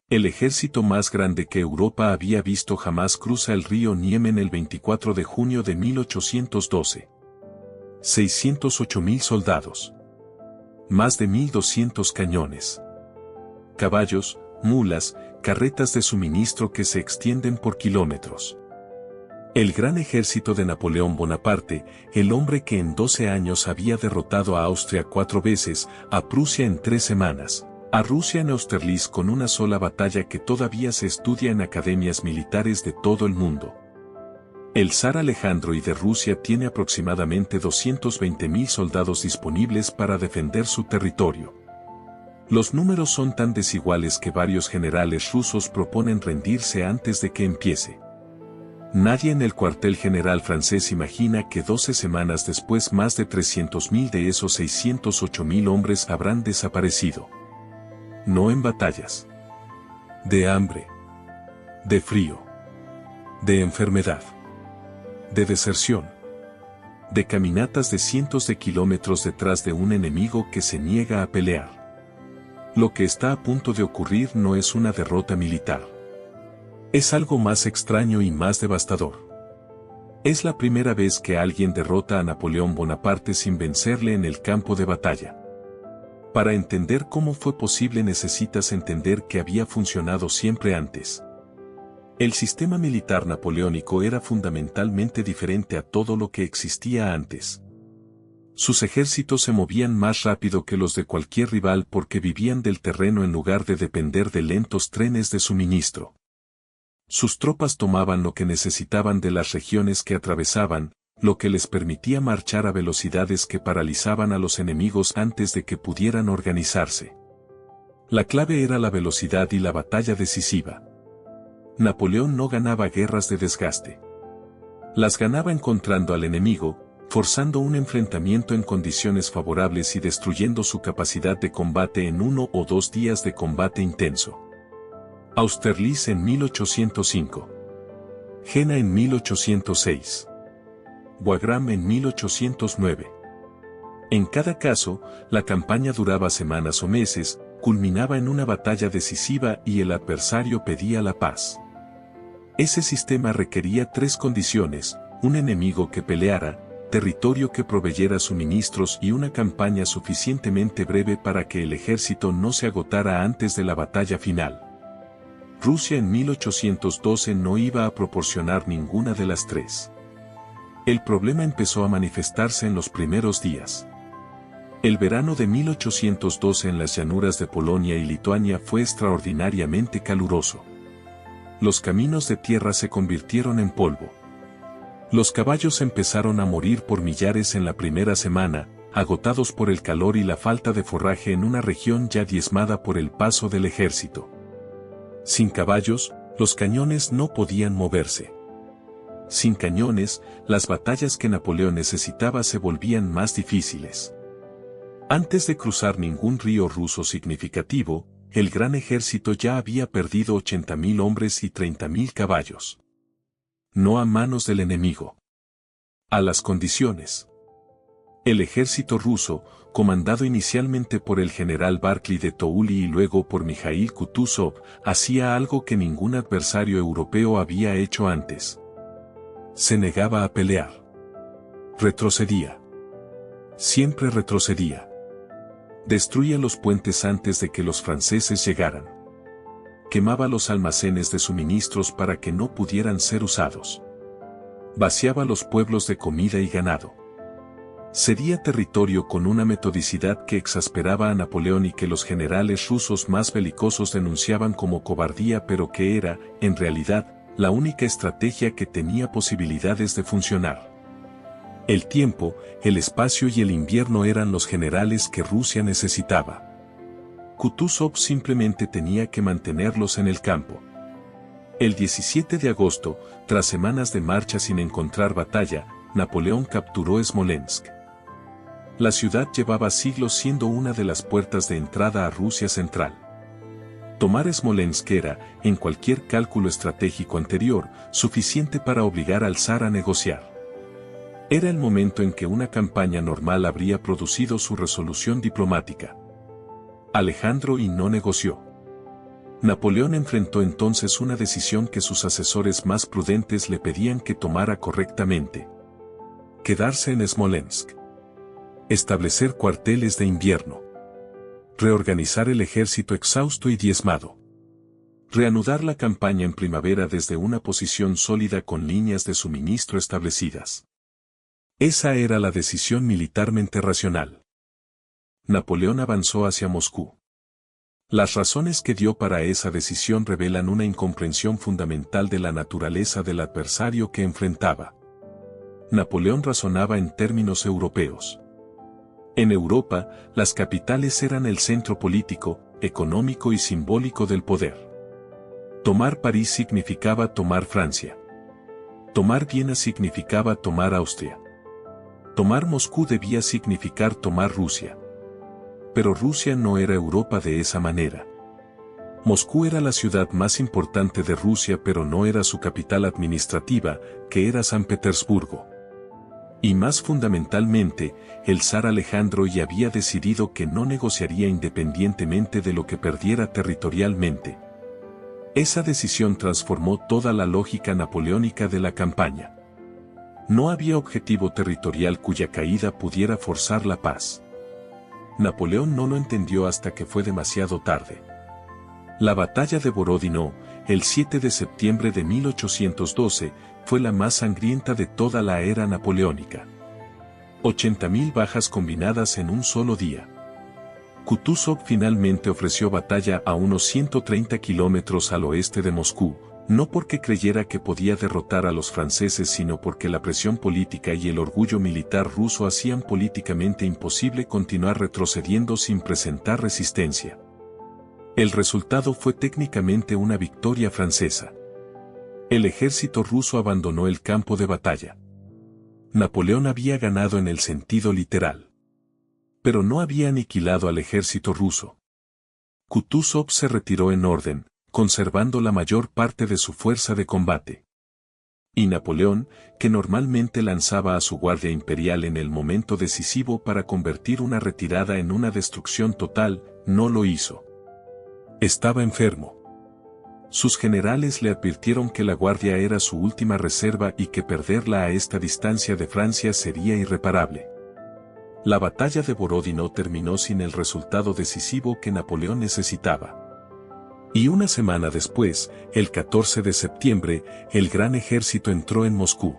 El ejército más grande que Europa había visto jamás cruza el río Niemen el 24 de junio de 1812. 608.000 soldados. Más de 1.200 cañones. Caballos, mulas, carretas de suministro que se extienden por kilómetros. El gran ejército de Napoleón Bonaparte, el hombre que en 12 años había derrotado a Austria 4 veces, a Prusia en 3 semanas, a Rusia en Austerlitz con una sola batalla que todavía se estudia en academias militares de todo el mundo. El zar Alejandro I de Rusia tiene aproximadamente 220.000 soldados disponibles para defender su territorio. Los números son tan desiguales que varios generales rusos proponen rendirse antes de que empiece. Nadie en el cuartel general francés imagina que 12 semanas después más de 300.000 de esos 608.000 hombres habrán desaparecido. No en batallas. De hambre. De frío. De enfermedad. De deserción. De caminatas de cientos de kilómetros detrás de un enemigo que se niega a pelear. Lo que está a punto de ocurrir no es una derrota militar. Es algo más extraño y más devastador. Es la primera vez que alguien derrota a Napoleón Bonaparte sin vencerle en el campo de batalla. Para entender cómo fue posible necesitas entender que había funcionado siempre antes. El sistema militar napoleónico era fundamentalmente diferente a todo lo que existía antes. Sus ejércitos se movían más rápido que los de cualquier rival porque vivían del terreno en lugar de depender de lentos trenes de suministro. Sus tropas tomaban lo que necesitaban de las regiones que atravesaban, lo que les permitía marchar a velocidades que paralizaban a los enemigos antes de que pudieran organizarse. La clave era la velocidad y la batalla decisiva. Napoleón no ganaba guerras de desgaste. Las ganaba encontrando al enemigo, forzando un enfrentamiento en condiciones favorables y destruyendo su capacidad de combate en 1 o 2 días de combate intenso. Austerlitz en 1805. Jena en 1806. Wagram en 1809. En cada caso, la campaña duraba semanas o meses, culminaba en una batalla decisiva y el adversario pedía la paz. Ese sistema requería 3 condiciones: un enemigo que peleara, territorio que proveyera suministros y una campaña suficientemente breve para que el ejército no se agotara antes de la batalla final. Rusia en 1812 no iba a proporcionar ninguna de las 3. El problema empezó a manifestarse en los primeros días. El verano de 1812 en las llanuras de Polonia y Lituania fue extraordinariamente caluroso. Los caminos de tierra se convirtieron en polvo. Los caballos empezaron a morir por millares en la primera semana, agotados por el calor y la falta de forraje en una región ya diezmada por el paso del ejército. Sin caballos, los cañones no podían moverse. Sin cañones, las batallas que Napoleón necesitaba se volvían más difíciles. Antes de cruzar ningún río ruso significativo, el gran ejército ya había perdido 80.000 hombres y 30.000 caballos. No a manos del enemigo. A las condiciones. El ejército ruso, comandado inicialmente por el general Barclay de Tolly y luego por Mikhail Kutuzov, hacía algo que ningún adversario europeo había hecho antes. Se negaba a pelear. Retrocedía. Siempre retrocedía. Destruía los puentes antes de que los franceses llegaran. Quemaba los almacenes de suministros para que no pudieran ser usados. Vaciaba los pueblos de comida y ganado. Cedía territorio con una metodicidad que exasperaba a Napoleón y que los generales rusos más belicosos denunciaban como cobardía, pero que era, en realidad, la única estrategia que tenía posibilidades de funcionar. El tiempo, el espacio y el invierno eran los generales que Rusia necesitaba. Kutuzov simplemente tenía que mantenerlos en el campo. El 17 de agosto, tras semanas de marcha sin encontrar batalla, Napoleón capturó Smolensk. La ciudad llevaba siglos siendo una de las puertas de entrada a Rusia central. Tomar Smolensk era, en cualquier cálculo estratégico anterior, suficiente para obligar al zar a negociar. Era el momento en que una campaña normal habría producido su resolución diplomática. Alejandro I no negoció. Napoleón enfrentó entonces una decisión que sus asesores más prudentes le pedían que tomara correctamente. Quedarse en Smolensk. Establecer cuarteles de invierno. Reorganizar el ejército exhausto y diezmado. Reanudar la campaña en primavera desde una posición sólida con líneas de suministro establecidas. Esa era la decisión militarmente racional. Napoleón avanzó hacia Moscú. Las razones que dio para esa decisión revelan una incomprensión fundamental de la naturaleza del adversario que enfrentaba. Napoleón razonaba en términos europeos. En Europa, las capitales eran el centro político, económico y simbólico del poder. Tomar París significaba tomar Francia. Tomar Viena significaba tomar Austria. Tomar Moscú debía significar tomar Rusia. Pero Rusia no era Europa de esa manera. Moscú era la ciudad más importante de Rusia, pero no era su capital administrativa, que era San Petersburgo. Y más fundamentalmente, el zar Alejandro ya había decidido que no negociaría independientemente de lo que perdiera territorialmente. Esa decisión transformó toda la lógica napoleónica de la campaña. No había objetivo territorial cuya caída pudiera forzar la paz. Napoleón no lo entendió hasta que fue demasiado tarde. La batalla de Borodino, el 7 de septiembre de 1812, fue la más sangrienta de toda la era napoleónica. 80.000 bajas combinadas en un solo día. Kutuzov finalmente ofreció batalla a unos 130 kilómetros al oeste de Moscú, no porque creyera que podía derrotar a los franceses, sino porque la presión política y el orgullo militar ruso hacían políticamente imposible continuar retrocediendo sin presentar resistencia. El resultado fue técnicamente una victoria francesa. El ejército ruso abandonó el campo de batalla. Napoleón había ganado en el sentido literal. Pero no había aniquilado al ejército ruso. Kutuzov se retiró en orden, conservando la mayor parte de su fuerza de combate. Y Napoleón, que normalmente lanzaba a su guardia imperial en el momento decisivo para convertir una retirada en una destrucción total, no lo hizo. Estaba enfermo. Sus generales le advirtieron que la guardia era su última reserva y que perderla a esta distancia de Francia sería irreparable. La batalla de Borodino terminó sin el resultado decisivo que Napoleón necesitaba. Y una semana después, el 14 de septiembre, el gran ejército entró en Moscú.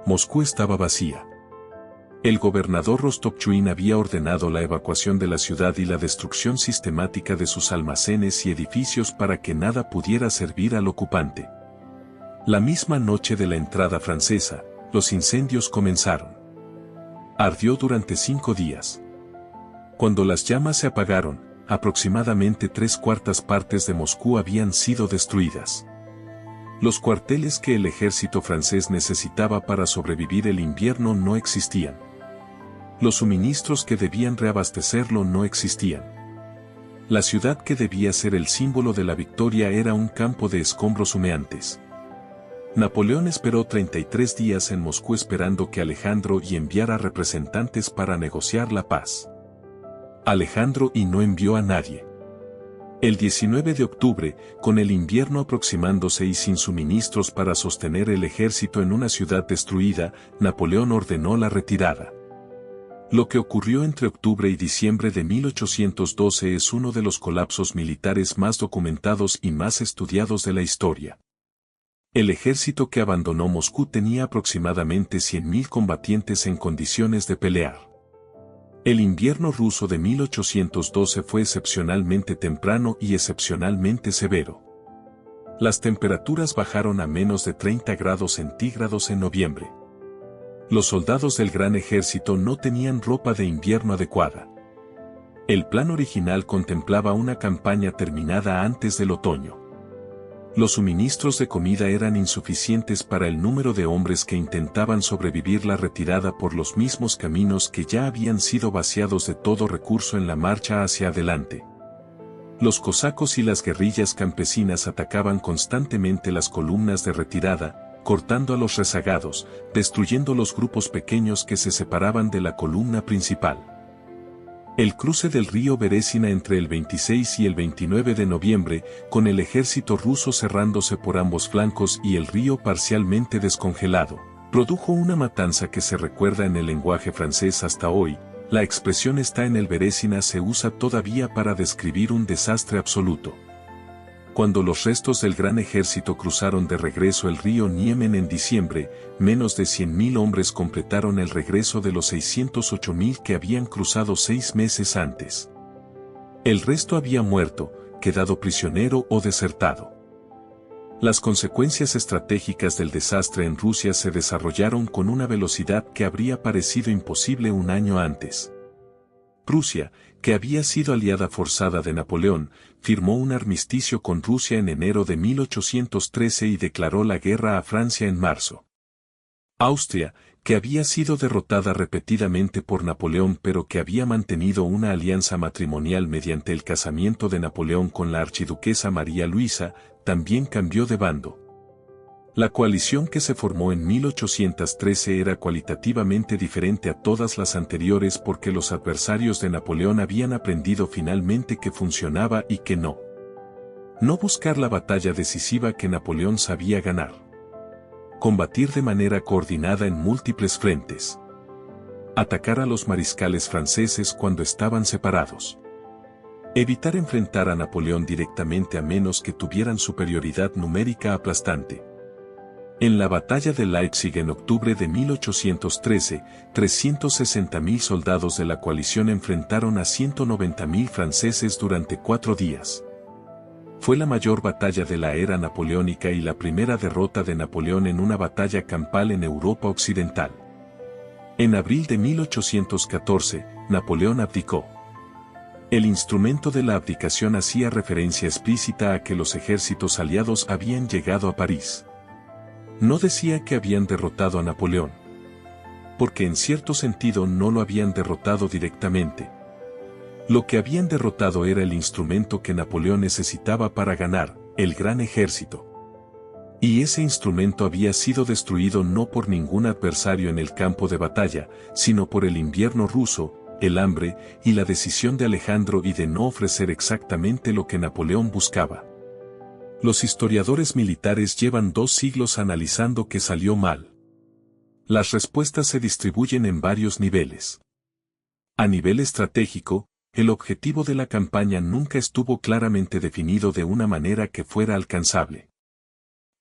Moscú estaba vacía. El gobernador Rostopchín había ordenado la evacuación de la ciudad y la destrucción sistemática de sus almacenes y edificios para que nada pudiera servir al ocupante. La misma noche de la entrada francesa, los incendios comenzaron. Ardió durante 5 días. Cuando las llamas se apagaron, aproximadamente 3/4 partes de Moscú habían sido destruidas. Los cuarteles que el ejército francés necesitaba para sobrevivir el invierno no existían. Los suministros que debían reabastecerlo no existían. La ciudad que debía ser el símbolo de la victoria era un campo de escombros humeantes. Napoleón esperó 33 días en Moscú esperando que Alejandro enviara representantes para negociar la paz. Alejandro no envió a nadie. El 19 de octubre, con el invierno aproximándose y sin suministros para sostener el ejército en una ciudad destruida, Napoleón ordenó la retirada. Lo que ocurrió entre octubre y diciembre de 1812 es uno de los colapsos militares más documentados y más estudiados de la historia. El ejército que abandonó Moscú tenía aproximadamente 100.000 combatientes en condiciones de pelear. El invierno ruso de 1812 fue excepcionalmente temprano y excepcionalmente severo. Las temperaturas bajaron a menos de 30 grados centígrados en noviembre. Los soldados del gran ejército no tenían ropa de invierno adecuada. El plan original contemplaba una campaña terminada antes del otoño. Los suministros de comida eran insuficientes para el número de hombres que intentaban sobrevivir la retirada por los mismos caminos que ya habían sido vaciados de todo recurso en la marcha hacia adelante. Los cosacos y las guerrillas campesinas atacaban constantemente las columnas de retirada, cortando a los rezagados, destruyendo los grupos pequeños que se separaban de la columna principal. El cruce del río Beresina entre el 26 y el 29 de noviembre, con el ejército ruso cerrándose por ambos flancos y el río parcialmente descongelado, produjo una matanza que se recuerda en el lenguaje francés hasta hoy. La expresión "está en el Beresina" se usa todavía para describir un desastre absoluto. Cuando los restos del gran ejército cruzaron de regreso el río Niemen en diciembre, menos de 100.000 hombres completaron el regreso de los 608.000 que habían cruzado 6 meses antes. El resto había muerto, quedado prisionero o desertado. Las consecuencias estratégicas del desastre en Rusia se desarrollaron con una velocidad que habría parecido imposible un año antes. Rusia, que había sido aliada forzada de Napoleón, firmó un armisticio con Rusia en enero de 1813 y declaró la guerra a Francia en marzo. Austria, que había sido derrotada repetidamente por Napoleón pero que había mantenido una alianza matrimonial mediante el casamiento de Napoleón con la archiduquesa María Luisa, también cambió de bando. La coalición que se formó en 1813 era cualitativamente diferente a todas las anteriores porque los adversarios de Napoleón habían aprendido finalmente que funcionaba y que no buscar la batalla decisiva que Napoleón sabía ganar. Combatir de manera coordinada en múltiples frentes. Atacar a los mariscales franceses cuando estaban separados. Evitar enfrentar a Napoleón directamente a menos que tuvieran superioridad numérica aplastante. En la batalla de Leipzig en octubre de 1813, 360.000 soldados de la coalición enfrentaron a 190.000 franceses durante 4 días. Fue la mayor batalla de la era napoleónica y la primera derrota de Napoleón en una batalla campal en Europa occidental. En abril de 1814, Napoleón abdicó. El instrumento de la abdicación hacía referencia explícita a que los ejércitos aliados habían llegado a París. No decía que habían derrotado a Napoleón, porque en cierto sentido no lo habían derrotado directamente. Lo que habían derrotado era el instrumento que Napoleón necesitaba para ganar, el gran ejército. Y ese instrumento había sido destruido no por ningún adversario en el campo de batalla, sino por el invierno ruso, el hambre y la decisión de Alejandro y de no ofrecer exactamente lo que Napoleón buscaba. Los historiadores militares llevan 2 siglos analizando qué salió mal. Las respuestas se distribuyen en varios niveles. A nivel estratégico, el objetivo de la campaña nunca estuvo claramente definido de una manera que fuera alcanzable.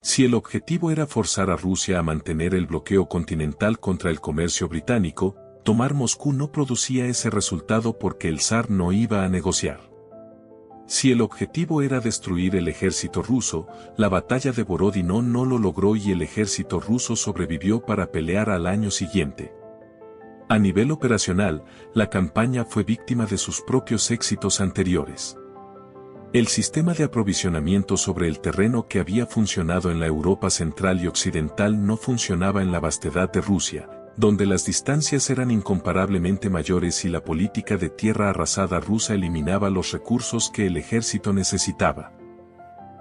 Si el objetivo era forzar a Rusia a mantener el bloqueo continental contra el comercio británico, tomar Moscú no producía ese resultado porque el zar no iba a negociar. Si el objetivo era destruir el ejército ruso, la batalla de Borodino no lo logró y el ejército ruso sobrevivió para pelear al año siguiente. A nivel operacional, la campaña fue víctima de sus propios éxitos anteriores. El sistema de aprovisionamiento sobre el terreno que había funcionado en la Europa central y occidental no funcionaba en la vastedad de Rusia, donde las distancias eran incomparablemente mayores y la política de tierra arrasada rusa eliminaba los recursos que el ejército necesitaba.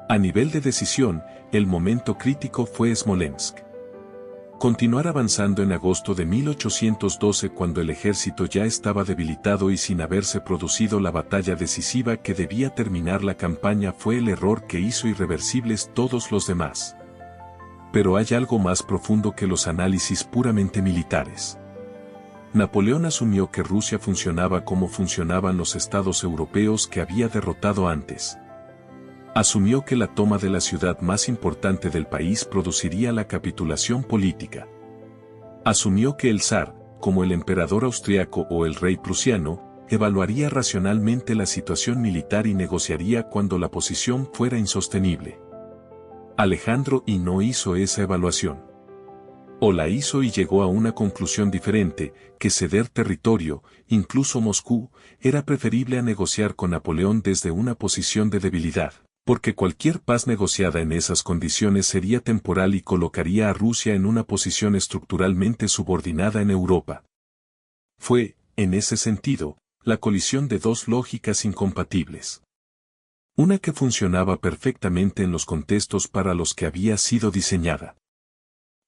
A nivel de decisión, el momento crítico fue Smolensk. Continuar avanzando en agosto de 1812 cuando el ejército ya estaba debilitado y sin haberse producido la batalla decisiva que debía terminar la campaña fue el error que hizo irreversibles todos los demás. Pero hay algo más profundo que los análisis puramente militares. Napoleón asumió que Rusia funcionaba como funcionaban los estados europeos que había derrotado antes. Asumió que la toma de la ciudad más importante del país produciría la capitulación política. Asumió que el zar, como el emperador austriaco o el rey prusiano, evaluaría racionalmente la situación militar y negociaría cuando la posición fuera insostenible. Alejandro I no hizo esa evaluación. O la hizo y llegó a una conclusión diferente, que ceder territorio, incluso Moscú, era preferible a negociar con Napoleón desde una posición de debilidad, porque cualquier paz negociada en esas condiciones sería temporal y colocaría a Rusia en una posición estructuralmente subordinada en Europa. Fue, en ese sentido, la colisión de 2 lógicas incompatibles. Una que funcionaba perfectamente en los contextos para los que había sido diseñada.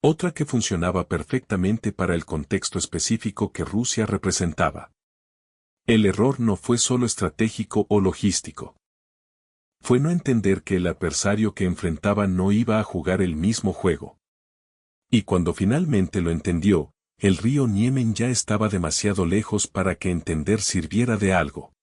Otra que funcionaba perfectamente para el contexto específico que Rusia representaba. El error no fue solo estratégico o logístico. Fue no entender que el adversario que enfrentaba no iba a jugar el mismo juego. Y cuando finalmente lo entendió, el río Niemen ya estaba demasiado lejos para que entender sirviera de algo.